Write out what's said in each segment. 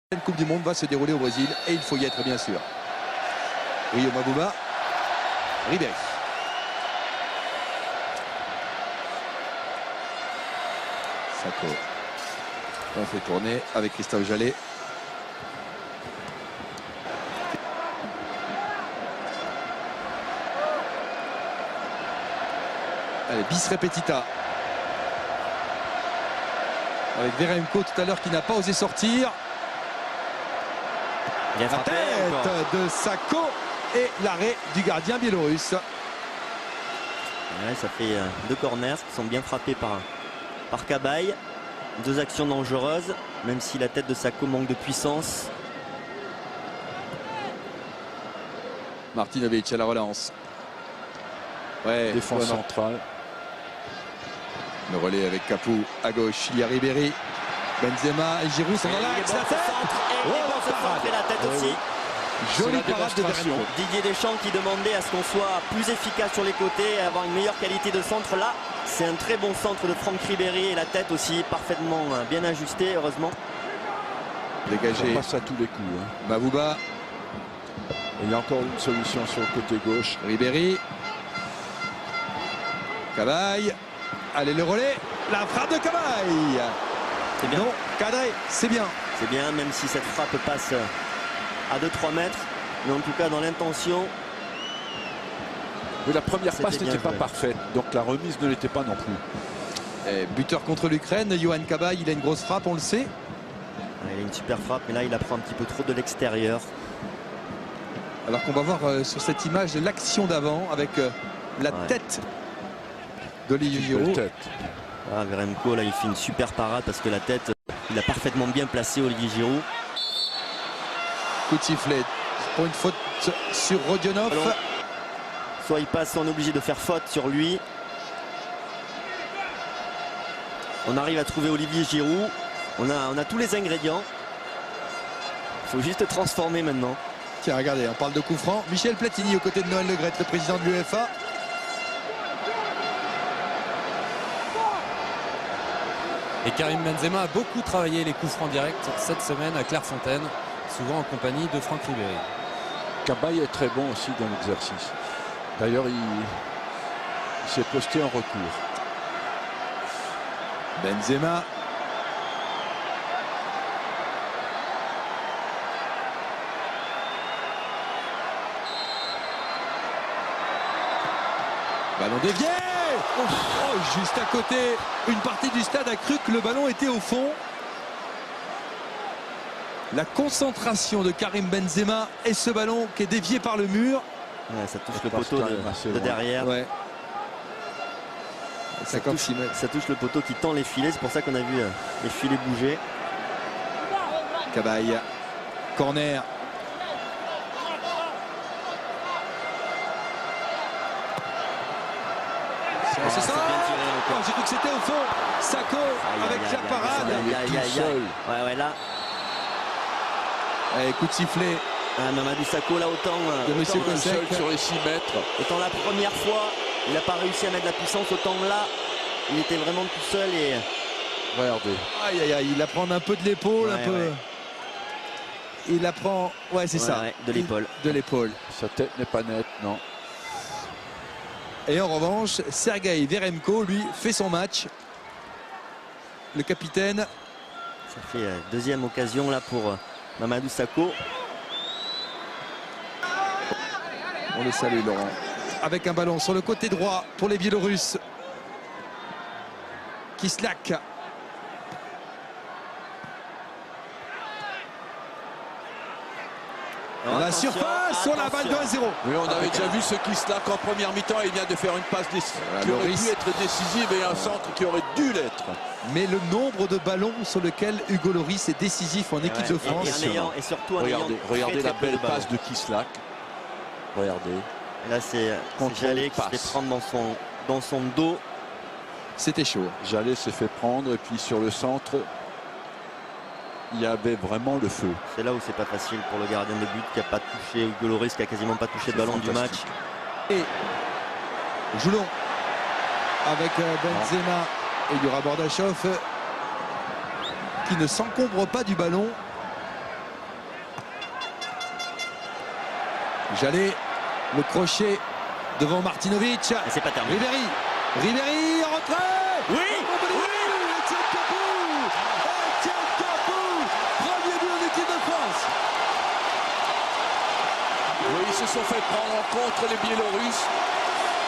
La Coupe du Monde va se dérouler au Brésil et il faut y être bien sûr. Rio Mabouba, Ribéry. Sako. On fait tourner avec Christophe Jallet. Allez, bis repetita. Avec Veremko tout à l'heure qui n'a pas osé sortir. Bien La frappé, tête de Sako et l'arrêt du gardien biélorusse. Ouais, ça fait deux corners qui sont bien frappés par Cabaye. Deux actions dangereuses, même si la tête de Sako manque de puissance. Martinovic à la relance. Ouais, Défense centrale. Le relais avec Capou à gauche. Il y a Ribéry. Benzema et Giroud sont dans l'axe. La tête. Et la tête aussi. Jolie parade de Veremko. Didier Deschamps qui demandait à ce qu'on soit plus efficace sur les côtés et avoir une meilleure qualité de centre. Là, c'est un très bon centre de Franck Ribéry et la tête aussi parfaitement bien ajustée, heureusement. Dégagé. Ça passe à tous les coups. Hein. Mabouba. Et il y a encore une solution sur le côté gauche. Ribéry. Cabaye. Allez, le relais. La frappe de Cabaye. C'est bien. Non, cadré, c'est bien. C'est bien, même si cette frappe passe à 2-3 mètres. Mais en tout cas, dans l'intention. Mais la première passe n'était pas joué. parfaite. Donc la remise ne l'était pas non plus. Et buteur contre l'Ukraine, Yohan Cabaye, il a une grosse frappe, on le sait. Il a une super frappe, mais là, il apprend un petit peu trop de l'extérieur. Alors qu'on va voir sur cette image l'action d'avant avec la tête d'Olivier Giroud. Ah, Veremko, là, il fait une super parade parce que la tête, il a parfaitement bien placé Olivier Giroud. Coup de sifflet pour une faute sur Rodionov. Alors, soit il passe, soit on est obligé de faire faute sur lui. On arrive à trouver Olivier Giroud. On a tous les ingrédients. Il faut juste transformer maintenant. Tiens, regardez, on parle de coup franc. Michel Platini aux côtés de Noël Le Graët, le président de l'UEFA. Et Karim Benzema a beaucoup travaillé les coups francs directs cette semaine à Clairefontaine, souvent en compagnie de Franck Ribéry. Cabaye est très bon aussi dans l'exercice. D'ailleurs, il s'est posté en recours. Benzema. Ballon dévié. Oh, juste à côté, une partie du stade a cru que le ballon était au fond. La concentration de Karim Benzema et ce ballon qui est dévié par le mur. Ouais, ça touche le poteau de derrière. Ouais. 56 mètres. Ça touche le poteau qui tend les filets. C'est pour ça qu'on a vu les filets bouger. Cabaye. Corner. C'est ça. J'ai cru que c'était au fond. Sako avec la parade. Ouais, là. Allez, coup de sifflet. Mamadou Sako, là, autant Seul sur les 6 mètres. Autant la première fois, il n'a pas réussi à mettre de la puissance. Autant là, il était vraiment tout seul. Et Regardez. Aïe, aïe, aïe. Il la prend un peu de l'épaule. Un peu. Ouais. Il la prend. Ouais, c'est ça. Ouais, de l'épaule. De l'épaule. Sa tête n'est pas nette, non. Et en revanche, Sergueï Veremko, lui, fait son match. Le capitaine. Ça fait deuxième occasion là pour Mamadou Sako. On le salue, Laurent. Avec un ballon sur le côté droit pour les Biélorusses. Kislak. La surface sur la balle de 1-0. Oui, on avait déjà vu ce Kislak en première mi-temps. Il vient de faire une passe qui aurait pu être décisive et un centre qui aurait dû l'être. Mais le nombre de ballons sur lequel Hugo Lloris est décisif en équipe de France. Et surtout Regardez la belle passe de Kislak. Regardez. Là, c'est Jallet qui se fait prendre dans son dos. C'était chaud. Jallet s'est fait prendre et puis sur le centre, il y avait vraiment le feu. C'est là où c'est pas facile pour le gardien de but qui n'a pas touché, Hugo Lloris qui a quasiment pas touché le ballon du match. Et Joulon avec Benzema et il y aura Bordachov qui ne s'encombre pas du ballon. Jallet, le crochet devant Martinovic. Et c'est pas terminé. Ribéry en retrait. Oui, Etienne Capoue, premier but en équipe de France. Oui, ils se sont fait prendre en contre les Biélorusses.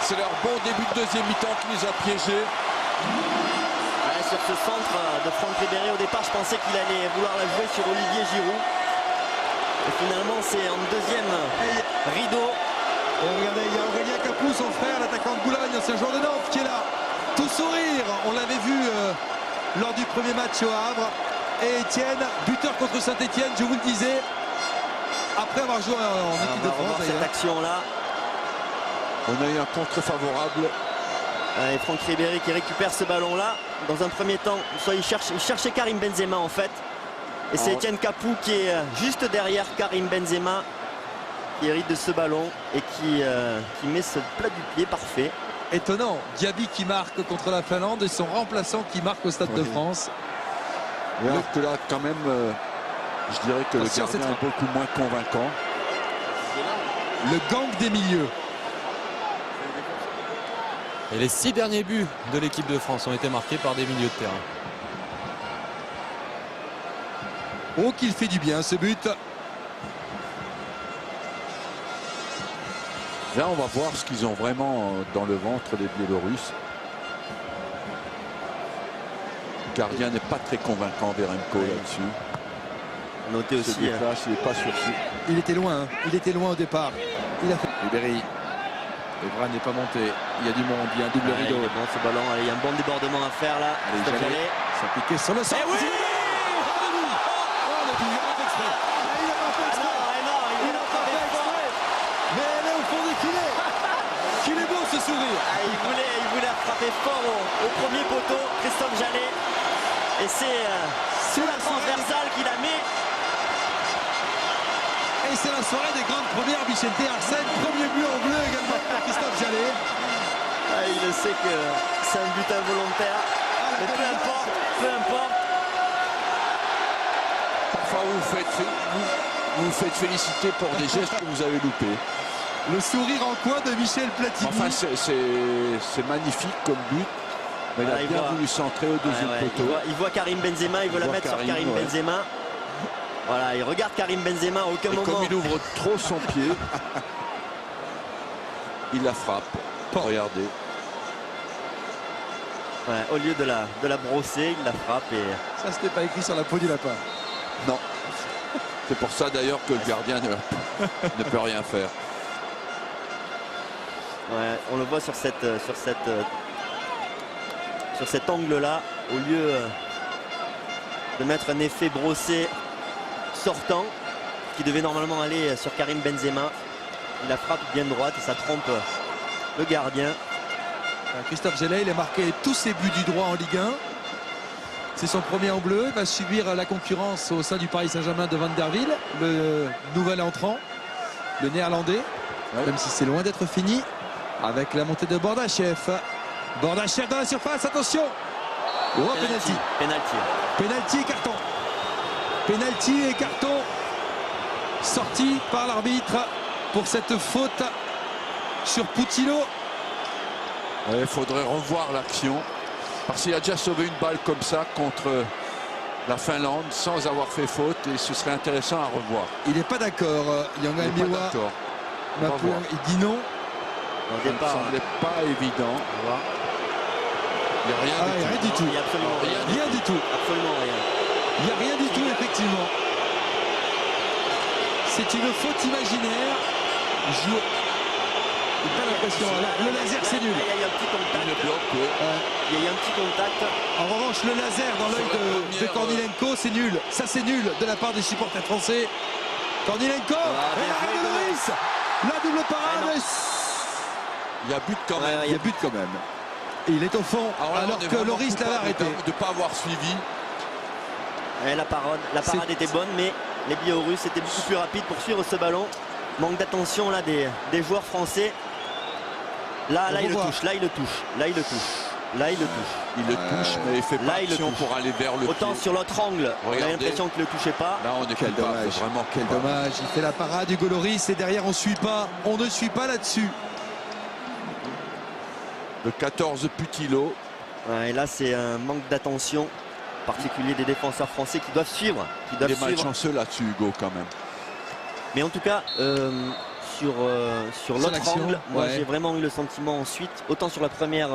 C'est leur bon début de deuxième mi-temps qui les a piégés. Ouais, sur ce centre de Franck Ribéry, au départ, je pensais qu'il allait vouloir la jouer sur Olivier Giroud. Et finalement, c'est en deuxième rideau. Et regardez, il y a Aurélien Capoue, son frère, l'attaquant de Boulogne, ancien joueur de Nantes, qui est là. Tout sourire. On l'avait vu lors du premier match au Havre. Et Etienne, buteur contre Saint-Etienne, je vous le disais. Après avoir joué en équipe de France, cette action-là. On a eu un contre favorable. Et Franck Ribéry qui récupère ce ballon-là. Dans un premier temps, soit il cherchait Karim Benzema en fait. Et c'est Etienne Capoue qui est juste derrière Karim Benzema, qui hérite de ce ballon et qui met ce plat du pied parfait. étonnant. Diaby qui marque contre la Finlande et son remplaçant qui marque au Stade de France. Alors que là, quand même, je dirais que le gardien est beaucoup moins convaincant. Le gang des milieux. Et les 6 derniers buts de l'équipe de France ont été marqués par des milieux de terrain. Oh, qu'il fait du bien ce but. Là, on va voir ce qu'ils ont vraiment dans le ventre, les Biélorusses. Le gardien n'est pas très convaincant, Verenko, là-dessus. Notez aussi. Il n'est pas surpris. Il était loin, hein. Il était loin au départ. Il a fait. Ribéry. Evra n'est pas monté. Il y a du monde, il y a un double rideau. Il est bon ce ballon. Allez, il y a un bon débordement à faire là. Jallet s'appliquer sur le centre. Oui, mais elle est au fond des filets. Qu'il est beau ce sourire. Il voulait frapper fort au premier poteau, Christophe Jallet. Et c'est la transversale qu'il a mis. Et c'est la soirée des grandes premières. Michel Arsène, premier but en bleu également pour Christophe Jallet. Il sait que c'est un but involontaire. Mais peu importe. Parfois, vous vous faites féliciter pour des gestes que vous avez loupés. Le sourire en coin de Michel Platini. Enfin, c'est magnifique comme but. Mais il a bien voulu centrer au deuxième poteau. Il voit Karim Benzema, il veut la mettre sur Karim Benzema. Voilà, il regarde Karim Benzema à aucun moment. Comme il ouvre trop son pied, il la frappe. Regardez. Ouais, au lieu de la brosser, il la frappe. Et... Ça, c'était pas écrit sur la peau du lapin. Non. C'est pour ça d'ailleurs que le gardien ne peut rien faire. Ouais, on le voit sur cet angle-là, au lieu de mettre un effet brossé sortant, qui devait normalement aller sur Karim Benzema, il la frappe bien droite et ça trompe le gardien. Christophe Jallet, il a marqué tous ses buts du droit en Ligue 1. C'est son premier en bleu. Il va subir la concurrence au sein du Paris Saint-Germain de Van der Wiel, le nouvel entrant, le néerlandais, même si c'est loin d'être fini. Avec la montée de Bordachev. Bordachev dans la surface, attention. Oh, penalty et carton. Penalty et carton. Sorti par l'arbitre pour cette faute sur Poutinho. Il faudrait revoir l'action. Parce qu'il a déjà sauvé une balle comme ça contre la Finlande sans avoir fait faute. Et ce serait intéressant à revoir. Il n'est pas d'accord. Yanga Miwa. Il dit non. Ça ne semblait pas évident. Il n'y a rien du tout. Il n'y a absolument rien du tout. Absolument rien. Il n'y a rien du tout, effectivement. C'est une faute imaginaire. J'ai pas l'impression. Le laser, c'est nul. Il y a eu un petit contact. Il y a eu un petit contact. En revanche, le laser dans l'œil de Kornilenko, c'est nul. Ça, c'est nul de la part des supporters français. Kornilenko. Et l'arrêt de Loris. La double parade. Il y a but quand même. Il y a but quand même. Et il est au fond, alors que Loris l'avait arrêté. De ne pas avoir suivi. Et la parade était bonne, mais les Biélorusses étaient beaucoup plus rapides pour suivre ce ballon. Manque d'attention là des joueurs français. Là il le touche. Là, il le touche. Il le touche, mais il fait Là, pas il le action touche. pour aller vers le Autant pied. sur l'autre angle, on a Regardez. l'impression qu'il ne le touchait pas. Là, on est Quel coupable, dommage. vraiment Quel coupable. dommage. Il fait la parade Hugo Lloris et derrière on suit pas. On ne suit pas là-dessus. Le 14 Putillo. Ouais, et là, c'est un manque d'attention particulier des défenseurs français qui doivent suivre. Il est malchanceux là-dessus, Hugo, quand même. Mais en tout cas, sur l'autre l'action, angle, moi ouais. j'ai vraiment eu le sentiment ensuite, autant sur la première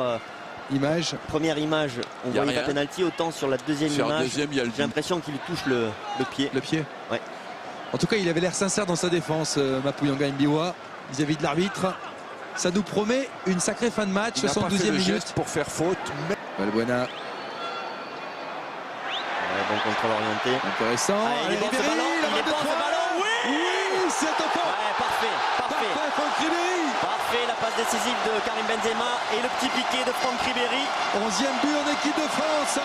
Image. image, on Y a voyait pas rien. penalty, autant sur la deuxième Sur la image, deuxième, il y a le j'ai l'impression qu'il touche le pied. Le pied. Ouais. En tout cas, il avait l'air sincère dans sa défense, Mapuyanga Mbiwa, vis-à-vis de l'arbitre. Ça nous promet une sacrée fin de match, Il n'a pas fait 72e le minute. geste pour faire faute, mais Valbuena, Ouais, bon contrôle orienté. intéressant. Allez, il est bon ce Ribéry, ballon, la il est balle de bon ce Troyes. ballon, oui. Oui, c'est au fond. Ouais, parfait. Parfait, Franck Ribéry. Parfait, la passe décisive de Karim Benzema et le petit piqué de Franck Ribéry. 11e but en équipe de France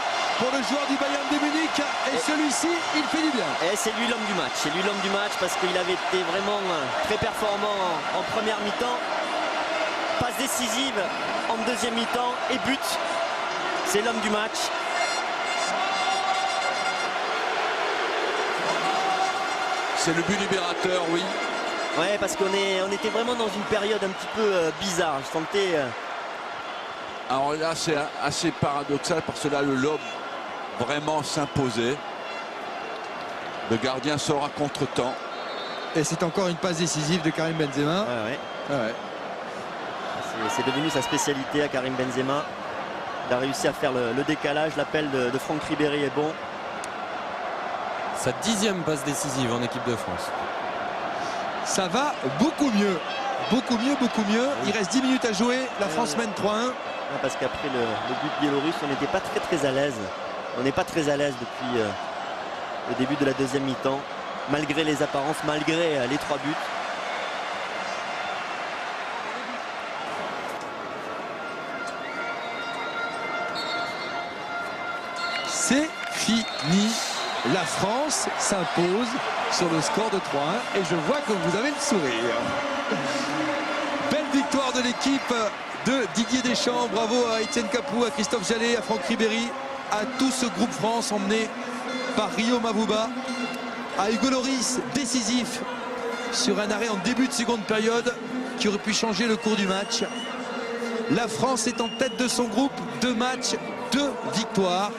pour le joueur du Bayern de Munich. Et celui-ci, il fait du bien. Et c'est lui l'homme du match. C'est lui l'homme du match parce qu'il avait été vraiment très performant en première mi-temps. Passe décisive en deuxième mi-temps et but. C'est l'homme du match. c'est le but libérateur, oui. Ouais, parce qu'on était vraiment dans une période un petit peu bizarre. Je sentais. Alors là, c'est assez paradoxal parce que là, le lob vraiment s'imposait. Le gardien sort à contre-temps. Et c'est encore une passe décisive de Karim Benzema. Ouais. Ouais. C'est devenu sa spécialité à Karim Benzema. Il a réussi à faire le décalage. L'appel de Franck Ribéry est bon. Sa 10e passe décisive en équipe de France. Ça va beaucoup mieux. Beaucoup mieux, beaucoup mieux. Il reste 10 minutes à jouer. La France mène 3-1. Ouais, parce qu'après le but biélorusse, on n'était pas très à l'aise. On n'est pas très à l'aise depuis le début de la deuxième mi-temps. Malgré les apparences, malgré les 3 buts. C'est fini. La France s'impose sur le score de 3-1 et je vois que vous avez le sourire. Belle victoire de l'équipe de Didier Deschamps. Bravo à Etienne Capou, à Christophe Jallet, à Franck Ribéry, à tout ce groupe France emmené par Rio Mavouba, à Hugo Lloris, décisif sur un arrêt en début de seconde période qui aurait pu changer le cours du match. La France est en tête de son groupe, 2 matchs, 2 victoires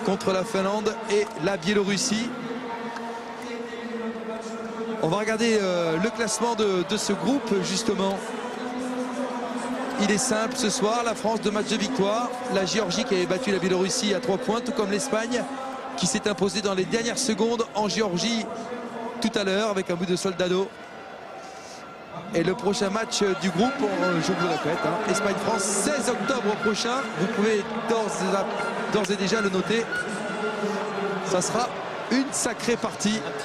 contre la Finlande et la Biélorussie. On va regarder le classement de ce groupe justement. Il est simple ce soir, la France 2 matchs de victoire, la Géorgie qui avait battu la Biélorussie à 3 points, tout comme l'Espagne qui s'est imposée dans les dernières secondes en Géorgie tout à l'heure avec un but de Soldado. Et le prochain match du groupe, je vous le répète, Espagne-France, 16 octobre prochain. Vous pouvez d'ores et déjà le noter. Ça sera une sacrée partie.